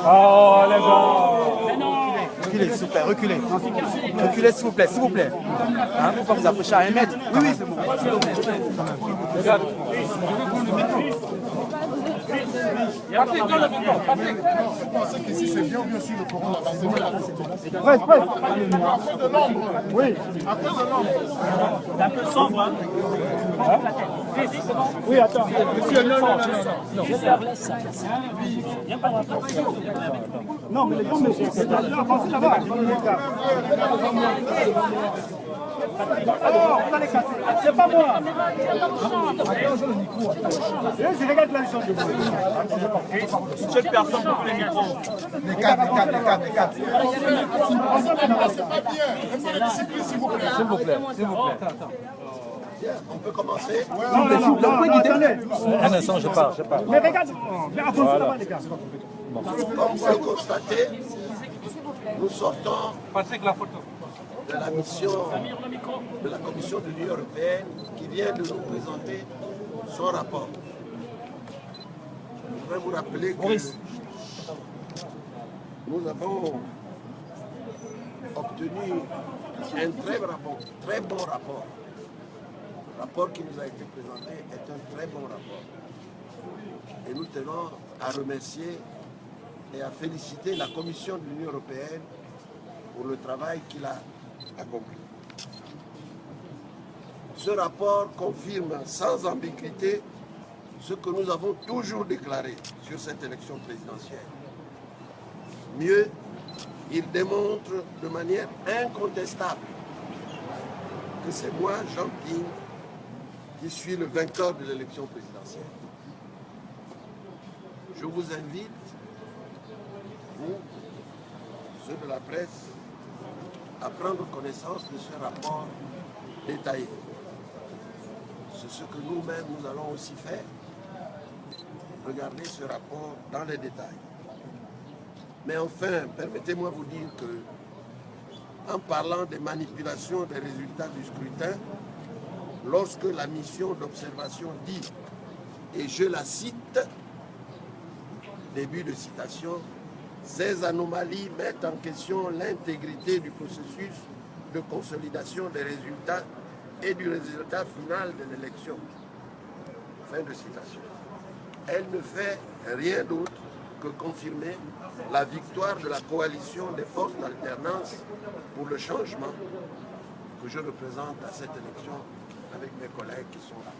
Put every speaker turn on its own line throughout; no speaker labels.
Oh les gens!
Reculez, s'il vous plaît, reculez. Reculez, s'il vous plaît, s'il vous plaît. Hein, faut pas vous approcher à 1 mètre. Oui, oui, c'est bon.
Vous pensez qu'ici c'est bien ou bien sûr le Coran là-bas? C'est bien là. À cause de l'ombre. Oui. À cause de l'ombre.
C'est un peu sombre, hein?
Oui, attends.
Monsieur, non.
Je leur laisse ça. Il n'y a pas de
Non, mais les gens, c'est là, avancez là-bas. Alors, vous allez casser. C'est pas moi. Je regarde la leçon de vous.
Une seule personne pour les micros.
Les quatre.
C'est pas bien. Restez la discipline, s'il vous plaît.
S'il vous plaît, s'il vous plaît.
On peut commencer.
Un instant, je pars.
Mais regarde, avancez là-bas, les gars.
Comme vous le constatez, nous sortons de la mission de la Commission de l'Union européenne qui vient de nous présenter son rapport. Je voudrais vous rappeler que nous avons obtenu un très bon rapport. Le rapport qui nous a été présenté est un très bon rapport. Et nous tenons à remercier et à féliciter la Commission de l'Union européenne pour le travail qu'il a accompli. Ce rapport confirme sans ambiguïté ce que nous avons toujours déclaré sur cette élection présidentielle. Mieux, il démontre de manière incontestable que c'est moi, Jean Ping, qui suis le vainqueur de l'élection présidentielle. Je vous invite, vous, ceux de la presse, à prendre connaissance de ce rapport détaillé. C'est ce que nous-mêmes, nous allons aussi faire. Regardez ce rapport dans les détails. Mais enfin, permettez-moi de vous dire que, en parlant des manipulations des résultats du scrutin, lorsque la mission d'observation dit, et je la cite, début de citation, ces anomalies mettent en question l'intégrité du processus de consolidation des résultats et du résultat final de l'élection. Fin de citation. Elle ne fait rien d'autre que confirmer la victoire de la coalition des forces d'alternance pour le changement que je représente à cette élection avec mes collègues qui sont là.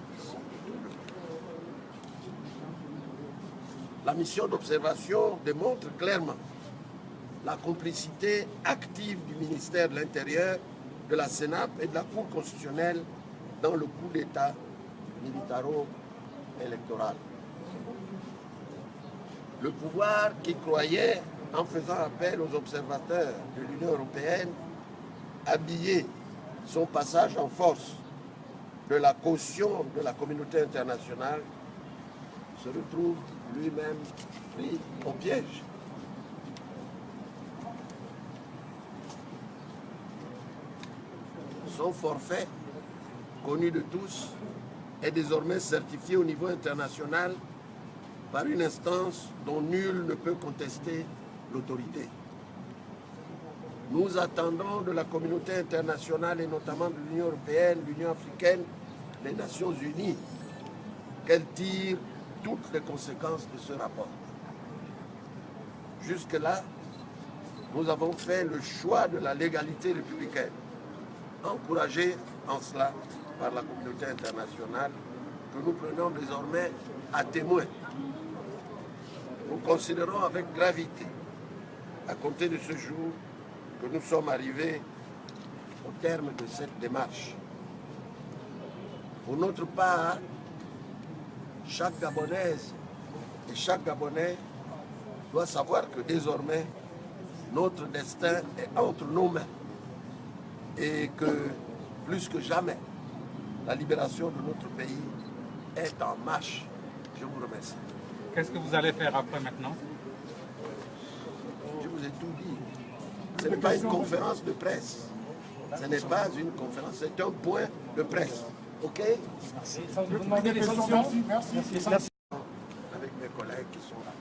La mission d'observation démontre clairement la complicité active du ministère de l'Intérieur, de la Sénat et de la Cour constitutionnelle dans le coup d'État militaro-électoral. Le pouvoir qui croyait, en faisant appel aux observateurs de l'Union européenne, habiller son passage en force de la caution de la communauté internationale, se retrouve lui-même pris au piège. Son forfait, connu de tous, est désormais certifié au niveau international par une instance dont nul ne peut contester l'autorité. Nous attendons de la communauté internationale et notamment de l'Union européenne, l'Union africaine, les Nations unies, qu'elles tirent toutes les conséquences de ce rapport. Jusque-là, nous avons fait le choix de la légalité républicaine, encouragée en cela par la communauté internationale, que nous prenons désormais à témoin. Nous considérons avec gravité, à compter de ce jour, que nous sommes arrivés au terme de cette démarche. Pour notre part, chaque Gabonaise et chaque Gabonais doit savoir que désormais, notre destin est entre nos mains et que, plus que jamais, la libération de notre pays est en marche. Je vous remercie.
Qu'est-ce que vous allez faire après maintenant?
Je vous ai tout dit. Ce n'est pas une conférence de presse. Ce n'est pas une conférence, c'est un point de presse. OK?
Merci. Vous demandez les sanctions. Merci.
Avec mes collègues qui sont là.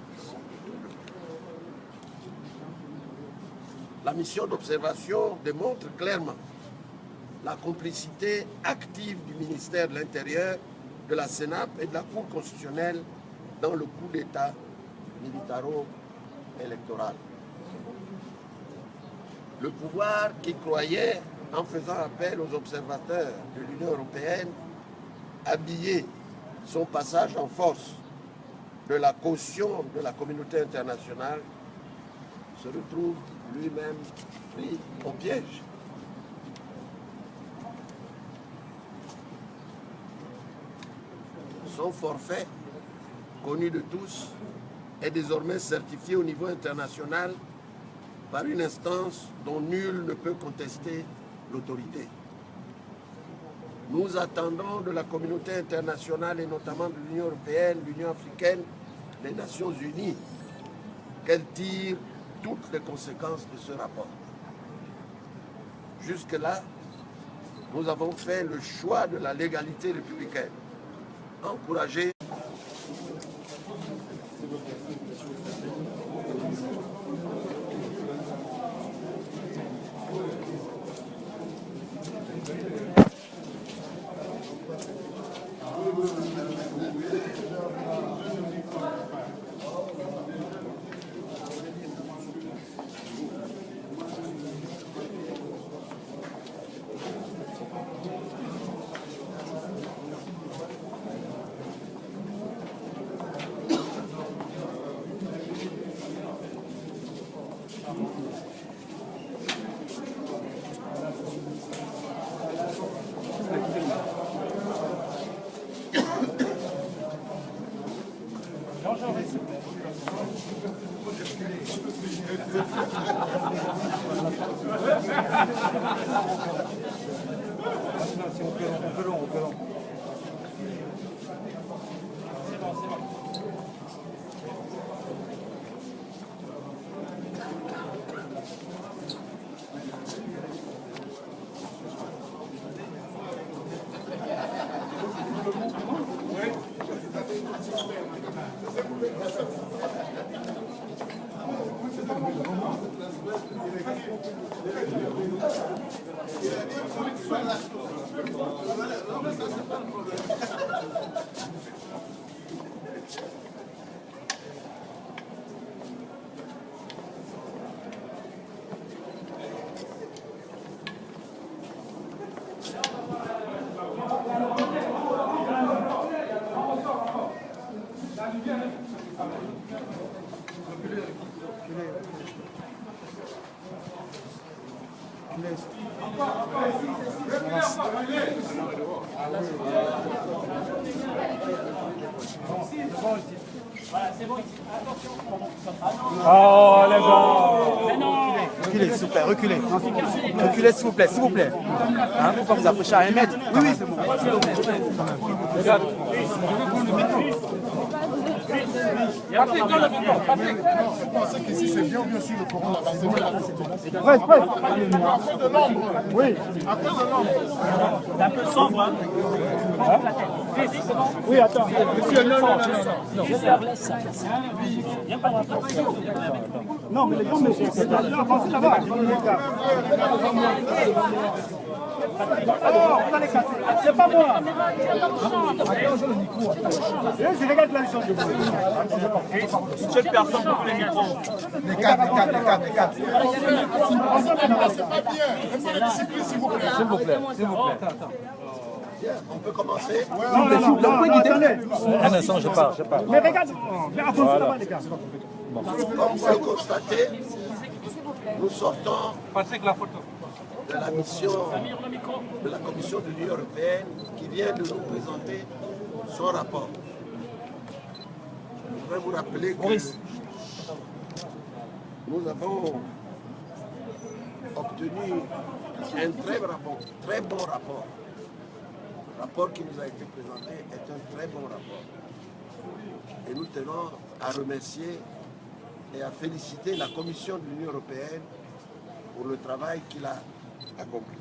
La mission d'observation démontre clairement la complicité active du ministère de l'Intérieur, de la Sénat et de la Cour constitutionnelle dans le coup d'État militaro-électoral. Le pouvoir qui croyait, en faisant appel aux observateurs de l'Union européenne, habiller son passage en force de la caution de la communauté internationale, se retrouve lui-même pris au piège. Son forfait, connu de tous, est désormais certifié au niveau international par une instance dont nul ne peut contester l'autorité. Nous attendons de la communauté internationale et notamment de l'Union européenne, l'Union africaine, les Nations unies, qu'elles tirent toutes les conséquences de ce rapport. Jusque-là, nous avons fait le choix de la légalité républicaine, encouragée.
Oh, les gens.
Reculez, s'il vous plaît, reculez. Reculez, s'il vous plaît, s'il vous plaît. Hein, faut pas vous approcher à 1 mètre. Oui, oui, c'est bon.
Vous pensez qu'ici c'est bien sûr le Coran là-bas, c'est vrai. À cause de l'ombre. Oui. À cause de l'ombre.
C'est un peu sombre, hein? Oui, attends. Monsieur, non. Je leur laisse ça. Viens pas non, mais les gens, c'est là, avancez là-bas. Oh, vous allez casser. C'est pas moi. Je regarde la leçon de vous. Cette personne pour les micros.
Les quatre. C'est pas bien. Restez la discipline, s'il vous plaît.
S'il vous plaît.
Bien, on peut commencer.
Non, attendez.
Un instant, je parle.
Mais regarde, avancez là-bas, les gars.
Comme vous le constatez, nous sortons
Passez que la photo.
de la mission de la Commission de l'Union européenne qui vient de nous présenter son rapport. Je voudrais vous rappeler que nous avons obtenu un très bon rapport. Le rapport qui nous a été présenté est un très bon rapport. Et nous tenons à remercier et à féliciter la Commission de l'Union européenne pour le travail qu'il a accompli.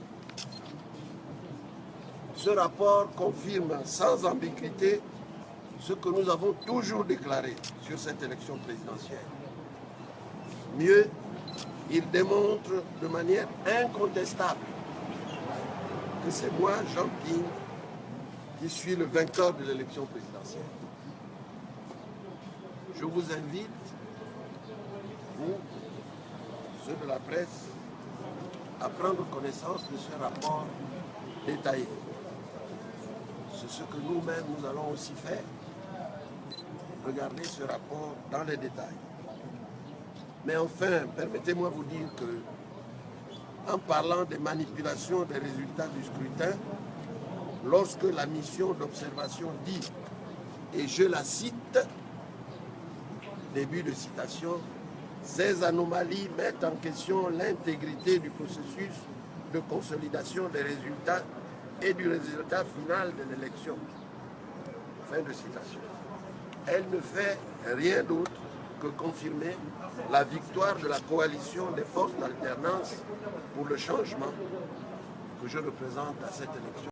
Ce rapport confirme sans ambiguïté ce que nous avons toujours déclaré sur cette élection présidentielle. Mieux, il démontre de manière incontestable que c'est moi, Jean Ping, qui suis le vainqueur de l'élection présidentielle. Je vous invite, vous, ceux de la presse, à prendre connaissance de ce rapport détaillé. C'est ce que nous-mêmes, nous allons aussi faire. Regardez ce rapport dans les détails. Mais enfin, permettez-moi de vous dire que, en parlant des manipulations des résultats du scrutin, lorsque la mission d'observation dit, et je la cite, début de citation, ces anomalies mettent en question l'intégrité du processus de consolidation des résultats et du résultat final de l'élection. Fin de citation. Elle ne fait rien d'autre que confirmer la victoire de la coalition des forces d'alternance pour le changement que je représente à cette élection.